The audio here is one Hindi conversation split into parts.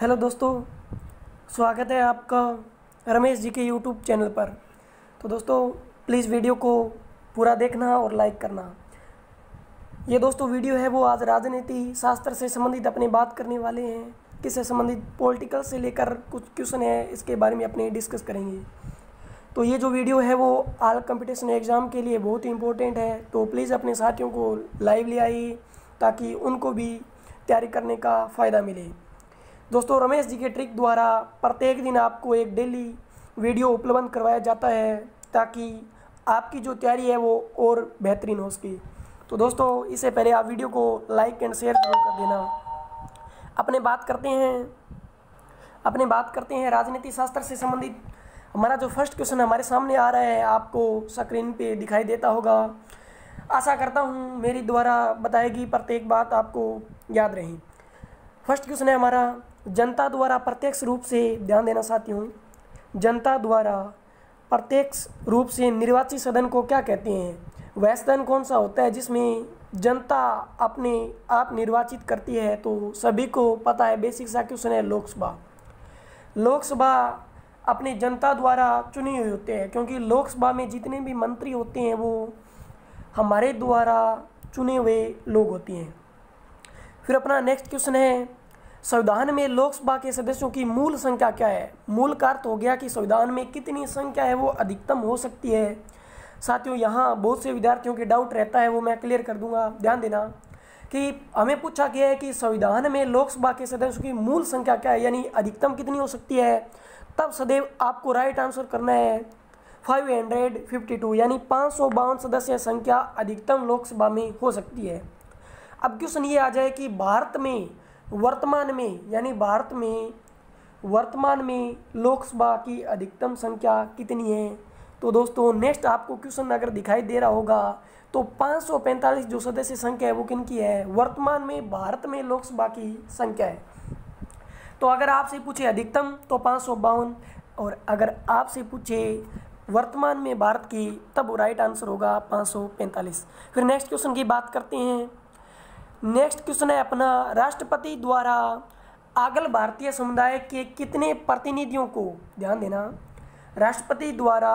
हेलो दोस्तों, स्वागत है आपका रमेश जी के यूट्यूब चैनल पर। तो दोस्तों प्लीज़ वीडियो को पूरा देखना और लाइक करना। ये दोस्तों वीडियो है वो आज राजनीति शास्त्र से संबंधित अपनी बात करने वाले हैं। किससे संबंधित? पॉलिटिकल से लेकर कुछ क्वेश्चन है, इसके बारे में अपने डिस्कस करेंगे। तो ये जो वीडियो है वो ऑल कंपटीशन एग्ज़ाम के लिए बहुत ही इम्पोर्टेंट है। तो प्लीज़ अपने साथियों को लाइव ले आइए ताकि उनको भी तैयारी करने का फ़ायदा मिले। दोस्तों रमेश जी के ट्रिक द्वारा प्रत्येक दिन आपको एक डेली वीडियो उपलब्ध करवाया जाता है ताकि आपकी जो तैयारी है वो और बेहतरीन हो सके। तो दोस्तों इससे पहले आप वीडियो को लाइक एंड शेयर जरूर कर देना। अपने बात करते हैं राजनीति शास्त्र से संबंधित। हमारा जो फर्स्ट क्वेश्चन हमारे सामने आ रहा है, आपको स्क्रीन पे दिखाई देता होगा। आशा करता हूँ मेरी द्वारा बताएगी प्रत्येक बात आपको याद रही। फर्स्ट क्वेश्चन है हमारा, जनता द्वारा प्रत्यक्ष रूप से, ध्यान देना साथियों, जनता द्वारा प्रत्यक्ष रूप से निर्वाचित सदन को क्या कहते हैं? वह सदन कौन सा होता है जिसमें जनता अपने आप निर्वाचित करती है? तो सभी को पता है, बेसिक सा क्वेश्चन है। लोकसभा। लोकसभा अपनी जनता द्वारा चुनी हुई होते हैं, क्योंकि लोकसभा में जितने भी मंत्री होते हैं वो हमारे द्वारा चुने हुए लोग होते हैं। फिर अपना नेक्स्ट क्वेश्चन है, संविधान में लोकसभा के सदस्यों की मूल संख्या क्या है? मूल का अर्थ हो गया कि संविधान में कितनी संख्या है वो अधिकतम हो सकती है। साथियों यहाँ बहुत से विद्यार्थियों के डाउट रहता है, वो मैं क्लियर कर दूंगा। ध्यान देना कि हमें पूछा गया है कि संविधान में लोकसभा के सदस्यों की मूल संख्या क्या है, यानी अधिकतम कितनी हो सकती है। तब सदैव आपको राइट आंसर करना है 552, यानी 552 सदस्य संख्या अधिकतम लोकसभा में हो सकती है। अब क्वेश्चन ये आ जाए कि भारत में वर्तमान में लोकसभा की अधिकतम संख्या कितनी है? तो दोस्तों नेक्स्ट आपको क्वेश्चन अगर दिखाई दे रहा होगा तो 545 जो सदस्य संख्या है वो किनकी है? वर्तमान में भारत में लोकसभा की संख्या है। तो अगर आपसे पूछे अधिकतम तो 552, और अगर आपसे पूछे वर्तमान में भारत की, तब राइट आंसर होगा 545। फिर नेक्स्ट क्वेश्चन की बात करते हैं। नेक्स्ट क्वेश्चन है अपना, राष्ट्रपति द्वारा अखिल भारतीय समुदाय के कितने प्रतिनिधियों को, ध्यान देना, राष्ट्रपति द्वारा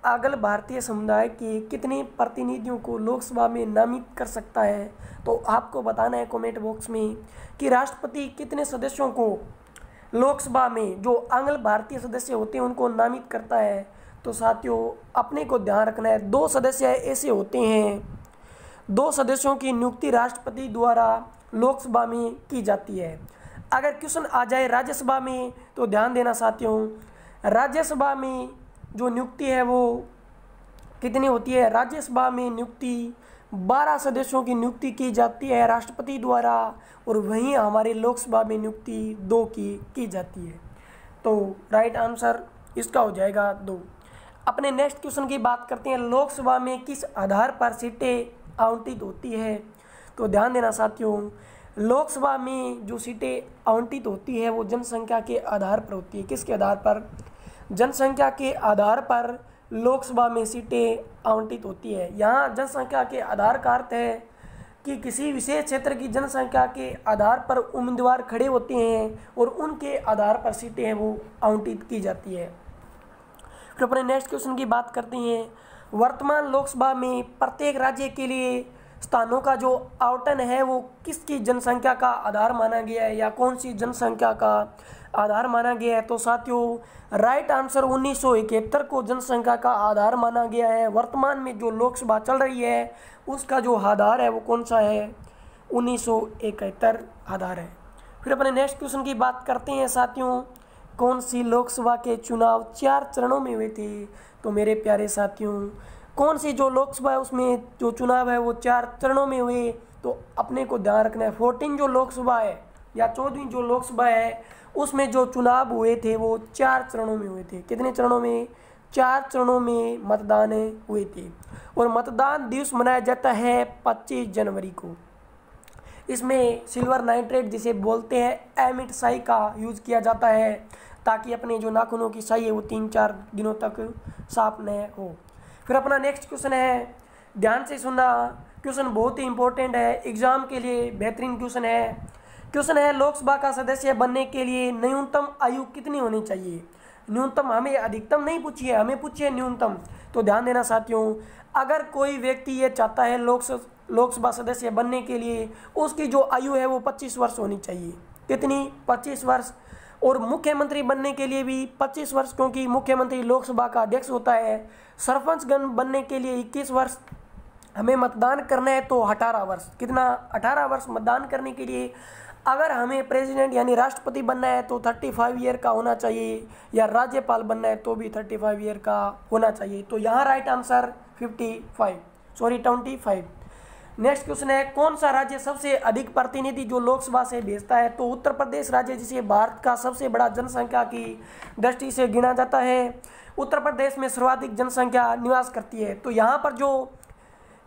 अखिल भारतीय समुदाय के कितने प्रतिनिधियों को लोकसभा में नामित कर सकता है? तो आपको बताना है कमेंट बॉक्स में कि राष्ट्रपति कितने सदस्यों को लोकसभा में, जो अखिल भारतीय सदस्य होते हैं उनको नामित करता है। तो साथियों अपने को ध्यान रखना है, 2 सदस्य ऐसे होते हैं, 2 सदस्यों की नियुक्ति राष्ट्रपति द्वारा लोकसभा में की जाती है। अगर क्वेश्चन आ जाए राज्यसभा में तो ध्यान देना साथियों, राज्यसभा में जो नियुक्ति है वो कितनी होती है? राज्यसभा में नियुक्ति 12 सदस्यों की नियुक्ति की जाती है राष्ट्रपति द्वारा, और वहीं हमारे लोकसभा में नियुक्ति 2 की जाती है। तो राइट आंसर इसका हो जाएगा 2। अपने नेक्स्ट क्वेश्चन की बात करते हैं, लोकसभा में किस आधार पर सीटें आवंटित होती है? तो ध्यान देना साथियों, लोकसभा में जो सीटें आवंटित होती है वो जनसंख्या के आधार पर होती है। किसके आधार पर? जनसंख्या के आधार पर लोकसभा में सीटें आवंटित होती है। यहाँ जनसंख्या के आधार का अर्थ है कि किसी विशेष क्षेत्र की जनसंख्या के आधार पर उम्मीदवार खड़े होते हैं और उनके आधार पर सीटें हैं वो आवंटित की जाती है। फिर अपने नेक्स्ट क्वेश्चन की बात करते हैं, वर्तमान लोकसभा में प्रत्येक राज्य के लिए स्थानों का जो आवंटन है वो किसकी जनसंख्या का आधार माना गया है, या कौन सी जनसंख्या का आधार माना गया है? तो साथियों राइट आंसर 1971 को जनसंख्या का आधार माना गया है। वर्तमान में जो लोकसभा चल रही है उसका जो आधार है वो कौन सा है? 1971 आधार है। फिर अपने नेक्स्ट क्वेश्चन की बात करते हैं साथियों, कौन सी लोकसभा के चुनाव 4 चरणों में हुए थे? तो मेरे प्यारे साथियों कौन सी जो लोकसभा है उसमें जो चुनाव है वो 4 चरणों में हुए? तो अपने को ध्यान रखना है 14 जो लोकसभा है या 14वीं जो लोकसभा है उसमें जो चुनाव हुए थे वो 4 चरणों में हुए थे। कितने चरणों में? 4 चरणों में मतदान हुए थे, और मतदान दिवस मनाया जाता है 25 जनवरी को। इसमें सिल्वर नाइट्रेट जिसे बोलते हैं एमिट स्याही का यूज़ किया जाता है ताकि अपने जो नाखूनों की स्याही है वो 3-4 दिनों तक साफ न हो। फिर अपना नेक्स्ट क्वेश्चन है, ध्यान से सुनना, क्वेश्चन बहुत ही इंपॉर्टेंट है, एग्ज़ाम के लिए बेहतरीन क्वेश्चन है। क्वेश्चन है लोकसभा का सदस्य बनने के लिए न्यूनतम आयु कितनी होनी चाहिए। न्यूनतम, हमें अधिकतम नहीं पूछी है, हमें पूछी है न्यूनतम। तो ध्यान देना साथियों, अगर कोई व्यक्ति ये चाहता है लोकसभा सदस्य बनने के लिए, उसकी जो आयु है वो 25 वर्ष होनी चाहिए। कितनी? 25 वर्ष। और मुख्यमंत्री बनने के लिए भी 25 वर्ष, क्योंकि मुख्यमंत्री लोकसभा का अध्यक्ष होता है। सरपंचगण बनने के लिए 21 वर्ष। हमें मतदान करना है तो 18 वर्ष। कितना? 18 वर्ष मतदान करने के लिए। अगर हमें प्रेसिडेंट यानी राष्ट्रपति बनना है तो 35 ईयर का होना चाहिए, या राज्यपाल बनना है तो भी 35 ईयर का होना चाहिए। तो यहाँ राइट आंसर 25। नेक्स्ट क्वेश्चन है कौन सा राज्य सबसे अधिक प्रतिनिधि जो लोकसभा से भेजता है। तो उत्तर प्रदेश राज्य, जिसे भारत का सबसे बड़ा जनसंख्या की दृष्टि से गिना जाता है। उत्तर प्रदेश में सर्वाधिक जनसंख्या निवास करती है। तो यहाँ पर जो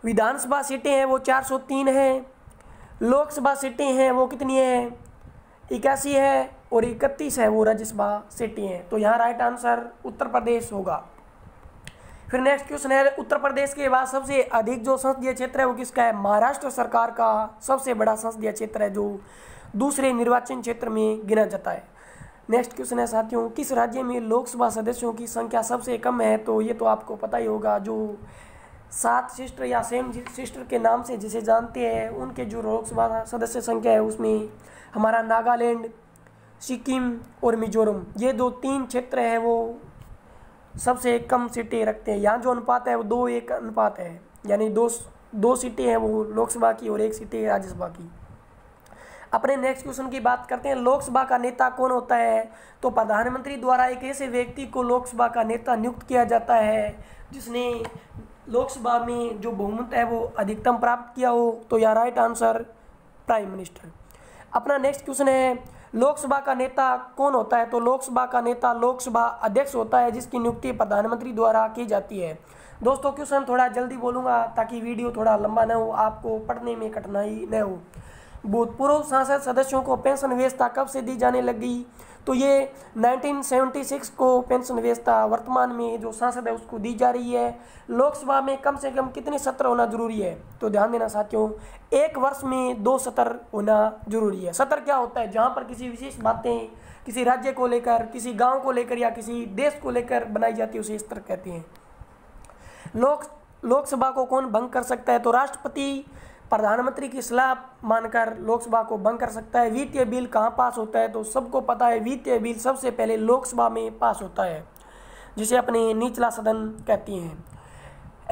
विधानसभा सीटें हैं वो 403 हैं। लोकसभा सीटें हैं वो कितनी है? 81 है, और 31 है वो राज्यसभा सीटें हैं। तो यहाँ राइट आंसर उत्तर प्रदेश होगा। फिर नेक्स्ट क्वेश्चन है उत्तर प्रदेश के बाद सबसे अधिक जो संसदीय क्षेत्र है वो किसका है? महाराष्ट्र सरकार का सबसे बड़ा संसदीय क्षेत्र है, जो दूसरे निर्वाचन क्षेत्र में गिना जाता है। नेक्स्ट क्वेश्चन है साथियों, किस राज्य में लोकसभा सदस्यों की संख्या सबसे कम है? तो ये तो आपको पता ही होगा, जो 7 सिस्टर या सेम सिस्टर के नाम से जिसे जानते हैं, उनके जो लोकसभा सदस्य संख्या है उसमें हमारा नागालैंड, सिक्किम और मिजोरम, ये जो 3 क्षेत्र है वो सबसे कम सीटें रखते हैं। यहाँ जो अनुपात है वो 2:1 अनुपात है, यानी दो सीटें हैं वो लोकसभा की और 1 सीटें राज्यसभा की। अपने नेक्स्ट क्वेश्चन की बात करते हैं, लोकसभा का नेता कौन होता है? तो प्रधानमंत्री द्वारा एक ऐसे व्यक्ति को लोकसभा का नेता नियुक्त किया जाता है जिसने लोकसभा में जो बहुमत है वो अधिकतम प्राप्त किया हो। तो यहाँ राइट आंसर प्राइम मिनिस्टर। अपना नेक्स्ट क्वेश्चन है लोकसभा का नेता कौन होता है? तो लोकसभा का नेता लोकसभा अध्यक्ष होता है, जिसकी नियुक्ति प्रधानमंत्री द्वारा की जाती है। दोस्तों क्वेश्चन थोड़ा जल्दी बोलूँगा ताकि वीडियो थोड़ा लंबा न हो, आपको पढ़ने में कठिनाई न हो। भूतपूर्व संसद सदस्यों को पेंशन व्यवस्था कब से दी जाने लगी? तो ये 1976 को पेंशन व्यवस्था वर्तमान में जो सांसद है उसको दी जा रही है। लोकसभा में कम से कम कितने सत्र होना जरूरी है? तो ध्यान देना साथियों, 1 वर्ष में 2 सत्र होना जरूरी है। सत्र क्या होता है? जहाँ पर किसी विशेष बातें किसी राज्य को लेकर, किसी गांव को लेकर या किसी देश को लेकर बनाई जाती है, उसे सत्र कहते हैं। लोकसभा को कौन भंग कर सकता है? तो राष्ट्रपति प्रधानमंत्री की सलाह मानकर लोकसभा को भंग कर सकता है। वित्तीय बिल कहाँ पास होता है? तो सबको पता है, वित्तीय बिल सबसे पहले लोकसभा में पास होता है, जिसे अपने निचला सदन कहती हैं।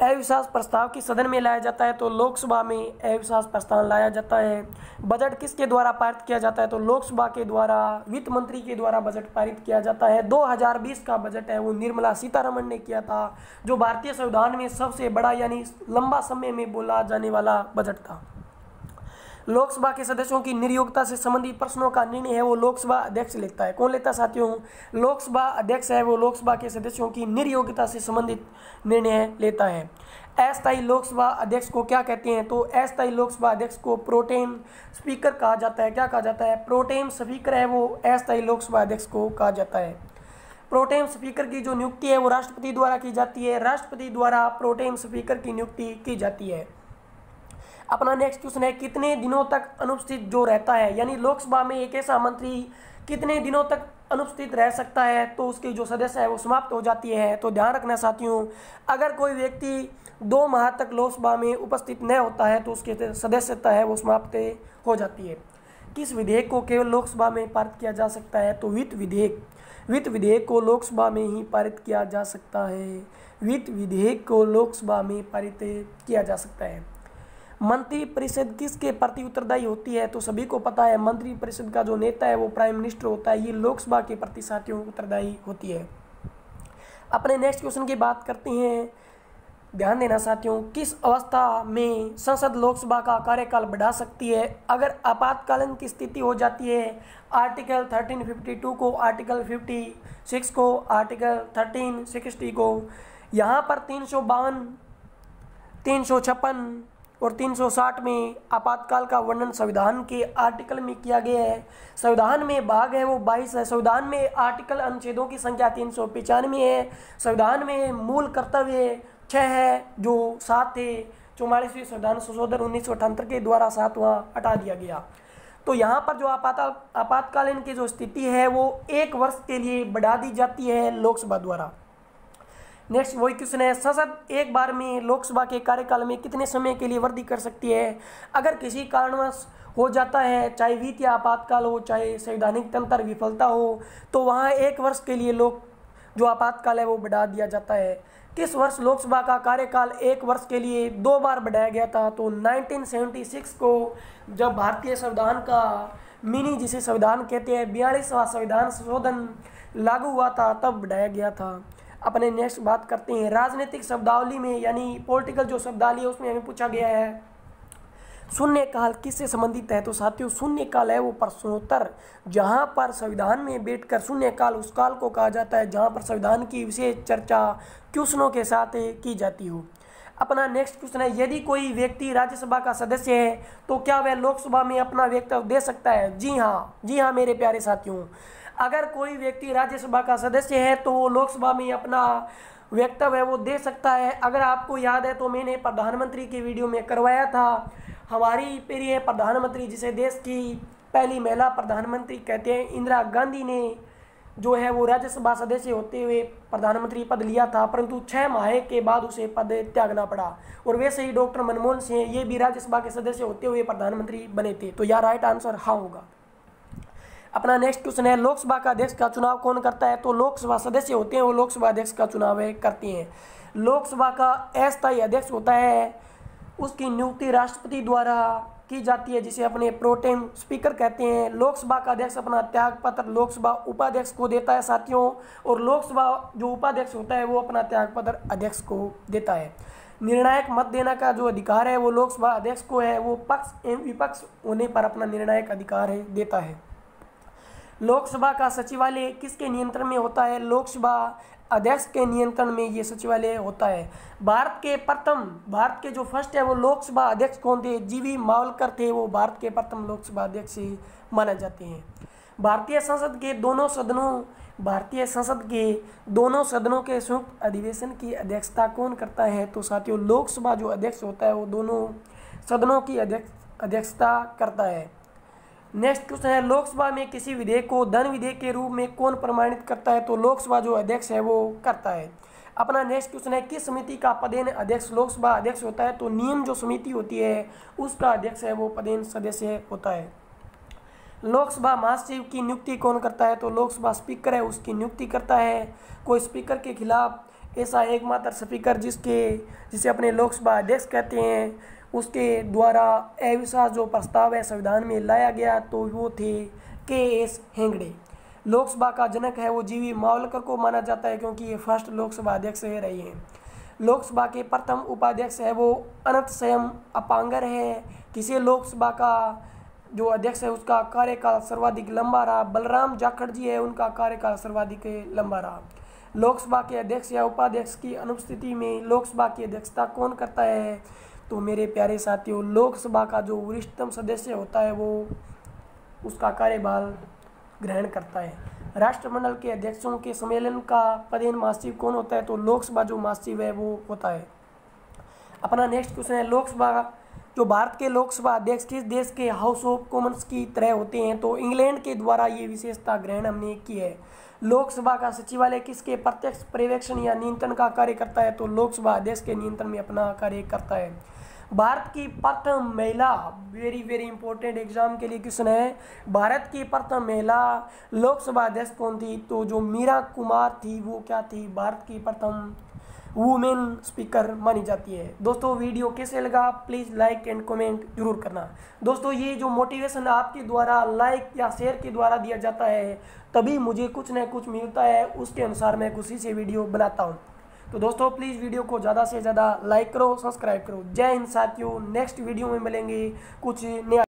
अविश्वास प्रस्ताव किस सदन में लाया जाता है? तो लोकसभा में अविश्वास प्रस्ताव लाया जाता है। बजट किसके द्वारा पारित किया जाता है? तो लोकसभा के द्वारा, वित्त मंत्री के द्वारा बजट पारित किया जाता है। 2020 का बजट है वो निर्मला सीतारमण ने किया था, जो भारतीय संविधान में सबसे बड़ा यानी लंबा समय में बोला जाने वाला बजट था। लोकसभा के सदस्यों की निर्योग्यता से संबंधित प्रश्नों का निर्णय है वो लोकसभा अध्यक्ष लेता है। कौन लेता है साथियों? लोकसभा अध्यक्ष है वो लोकसभा के सदस्यों की निर्योग्यता से संबंधित निर्णय लेता है। अस्थायी लोकसभा अध्यक्ष को क्या कहते हैं? तो अस्थायी लोकसभा अध्यक्ष को प्रोटेम स्पीकर कहा जाता है। क्या कहा जाता है? प्रोटेम स्पीकर है वो अस्थायी लोकसभा अध्यक्ष को कहा जाता है। प्रोटेम स्पीकर की जो नियुक्ति है वो राष्ट्रपति द्वारा की जाती है। राष्ट्रपति द्वारा प्रोटेम स्पीकर की नियुक्ति की जाती है। अपना नेक्स्ट क्वेश्चन है कितने दिनों तक अनुपस्थित जो रहता है, यानी लोकसभा में एक ऐसा मंत्री कितने दिनों तक अनुपस्थित रह सकता है? तो उसकी जो सदस्य है वो समाप्त हो जाती है। तो ध्यान रखना साथियों, अगर कोई व्यक्ति 2 माह तक लोकसभा में उपस्थित न होता है तो उसकी सदस्यता है वो समाप्त हो जाती है। किस विधेयक को केवल लोकसभा में पारित किया जा सकता है? तो वित्त विधेयक को लोकसभा में ही पारित किया जा सकता है। वित्त विधेयक को लोकसभा में पारित किया जा सकता है। मंत्री परिषद किसके प्रति उत्तरदायी होती है? तो सभी को पता है, मंत्री परिषद का जो नेता है वो प्राइम मिनिस्टर होता है। ये लोकसभा के प्रति साथियों उत्तरदायी होती है। अपने नेक्स्ट क्वेश्चन की बात करते हैं। ध्यान देना साथियों, किस अवस्था में संसद लोकसभा का कार्यकाल बढ़ा सकती है? अगर आपातकालीन की स्थिति हो जाती है, आर्टिकल 1352 को, आर्टिकल 56 को, आर्टिकल 1360 को, यहाँ पर 352, 356 और 360 में आपातकाल का वर्णन संविधान के आर्टिकल में किया गया है। संविधान में भाग है वो 22 है। संविधान में आर्टिकल अनुच्छेदों की संख्या 395 है। संविधान में मूल कर्तव्य 6 है जो 7 थे। 44वें संविधान संशोधन 1978 के द्वारा 7वां हटा दिया गया। तो यहाँ पर जो आपातकालीन की जो स्थिति है वो 1 वर्ष के लिए बढ़ा दी जाती है लोकसभा द्वारा। नेक्स्ट वही क्वेश्चन है, संसद एक बार में लोकसभा के कार्यकाल में कितने समय के लिए वृद्धि कर सकती है? अगर किसी कारणवश हो जाता है, चाहे वित्त या आपातकाल हो, चाहे संवैधानिक तंत्र विफलता हो, तो वहाँ 1 वर्ष के लिए जो आपातकाल है वो बढ़ा दिया जाता है। किस वर्ष लोकसभा का कार्यकाल 1 वर्ष के लिए 2 बार बढ़ाया गया था? तो 1976 को जब भारतीय संविधान का मिनी जिसे संविधान कहते हैं 42वां संविधान संशोधन लागू हुआ था तब बढ़ाया गया था। अपने नेक्स्ट बात करते हैं, राजनीतिक शब्दावली में यानी पॉलिटिकल जो शब्दावली है उसमें हमें पूछा गया है शून्यकाल किससे संबंधित है? तो साथियों शून्यकाल है वो प्रश्नोत्तर जहां पर संविधान में बैठकर शून्यकाल उस काल को कहा जाता है जहां पर संविधान की विशेष चर्चा क्वेश्चनों के साथ की जाती हो। अपना नेक्स्ट क्वेश्चन है, यदि कोई व्यक्ति राज्यसभा का सदस्य है तो क्या वह लोकसभा में अपना वक्तव्य दे सकता है? जी हाँ मेरे प्यारे साथियों, अगर कोई व्यक्ति राज्यसभा का सदस्य है तो वो लोकसभा में अपना वक्तव्य है वो दे सकता है। अगर आपको याद है तो मैंने प्रधानमंत्री की वीडियो में करवाया था, हमारी प्रिय प्रधानमंत्री जिसे देश की पहली महिला प्रधानमंत्री कहते हैं इंदिरा गांधी ने जो है वो राज्यसभा सदस्य होते हुए प्रधानमंत्री पद लिया था, परंतु 6 माह के बाद उसे पद त्यागना पड़ा। और वैसे ही डॉक्टर मनमोहन सिंह ये भी राज्यसभा के सदस्य होते हुए प्रधानमंत्री बने थे। तो यार राइट आंसर हाँ होगा। अपना नेक्स्ट क्वेश्चन है, लोकसभा का अध्यक्ष का चुनाव कौन करता है? तो लोकसभा सदस्य होते हैं वो लोकसभा अध्यक्ष का चुनाव करते हैं। लोकसभा का अस्थायी अध्यक्ष होता है, उसकी नियुक्ति राष्ट्रपति द्वारा की जाती है जिसे अपने प्रोटेम स्पीकर कहते हैं। लोकसभा का अध्यक्ष अपना त्यागपत्र लोकसभा उपाध्यक्ष को देता है साथियों, और लोकसभा जो उपाध्यक्ष होता है वो अपना त्यागपत्र अध्यक्ष को देता है। निर्णायक मत देने का जो अधिकार है वो लोकसभा अध्यक्ष को है, वो पक्ष एवं विपक्ष होने पर अपना निर्णायक अधिकार देता है। लोकसभा का सचिवालय किसके नियंत्रण में होता है? लोकसभा अध्यक्ष के नियंत्रण में ये सचिवालय होता है। भारत के जो फर्स्ट है वो लोकसभा अध्यक्ष कौन थे? जीवी मावलकर थे, वो भारत के प्रथम लोकसभा अध्यक्ष माने जाते हैं। भारतीय संसद के दोनों सदनों के संयुक्त अधिवेशन की अध्यक्षता कौन करता है? तो साथियों लोकसभा जो अध्यक्ष होता है वो दोनों सदनों की अध्यक्षता करता है। नेक्स्ट क्वेश्चन है, लोकसभा में किसी विधेयक को धन विधेयक के रूप में कौन प्रमाणित करता है? तो लोकसभा जो अध्यक्ष है वो करता है। अपना नेक्स्ट क्वेश्चन है, किस समिति का पदेन अध्यक्ष लोकसभा अध्यक्ष होता है? तो नियम जो समिति होती है उसका अध्यक्ष है वो पदेन सदस्य होता है। लोकसभा महासचिव की नियुक्ति कौन करता है? तो लोकसभा स्पीकर है उसकी नियुक्ति करता है। कोई स्पीकर के खिलाफ ऐसा एकमात्र स्पीकर जिसे अपने लोकसभा अध्यक्ष कहते हैं उसके द्वारा अविश्वास जो प्रस्ताव है संविधान में लाया गया तो वो थे KS हेगड़े। लोकसभा का जनक है वो जीवी मावलकर को माना जाता है क्योंकि ये फर्स्ट लोकसभा अध्यक्ष रही हैं। लोकसभा के प्रथम उपाध्यक्ष है वो अनंत स्वयं अपांगर है। किसी लोकसभा का जो अध्यक्ष है उसका कार्यकाल सर्वाधिक लंबा रहा, बलराम जाखड़ जी है उनका कार्यकाल सर्वाधिक लंबा रहा। लोकसभा के अध्यक्ष या उपाध्यक्ष की अनुपस्थिति में लोकसभा की अध्यक्षता कौन करता है? तो मेरे प्यारे साथियों लोकसभा का जो वरिष्ठतम सदस्य होता है वो उसका कार्यभार ग्रहण करता है। राष्ट्रमंडल के अध्यक्षों के सम्मेलन का पदेन महासचिव कौन होता है? तो लोकसभा जो महासचिव है वो होता है। अपना नेक्स्ट क्वेश्चन है, भारत के लोकसभा अध्यक्ष किस देश के हाउस ऑफ कॉमन्स की तरह होते हैं? तो इंग्लैंड के द्वारा ये विशेषता ग्रहण हमने की है। लोकसभा का सचिवालय किसके प्रत्यक्ष पर्यवेक्षण या नियंत्रण का कार्य करता है? तो लोकसभा अध्यक्ष के नियंत्रण में अपना कार्य करता है। भारत की प्रथम महिला, वेरी इंपॉर्टेंट एग्जाम के लिए क्वेश्चन है, भारत की प्रथम महिला लोकसभा अध्यक्ष कौन थी? तो जो मीरा कुमार थी वो क्या थी? भारत की प्रथम वुमेन स्पीकर मानी जाती है। दोस्तों वीडियो कैसे लगा प्लीज़ लाइक एंड कमेंट जरूर करना। दोस्तों ये जो मोटिवेशन आपके द्वारा लाइक या शेयर के द्वारा दिया जाता है तभी मुझे कुछ न कुछ मिलता है, उसके अनुसार मैं खुशी से वीडियो बनाता हूँ। तो दोस्तों प्लीज़ वीडियो को ज़्यादा से ज़्यादा लाइक करो, सब्सक्राइब करो। जय हिंद साथियों, नेक्स्ट वीडियो में मिलेंगे कुछ नया।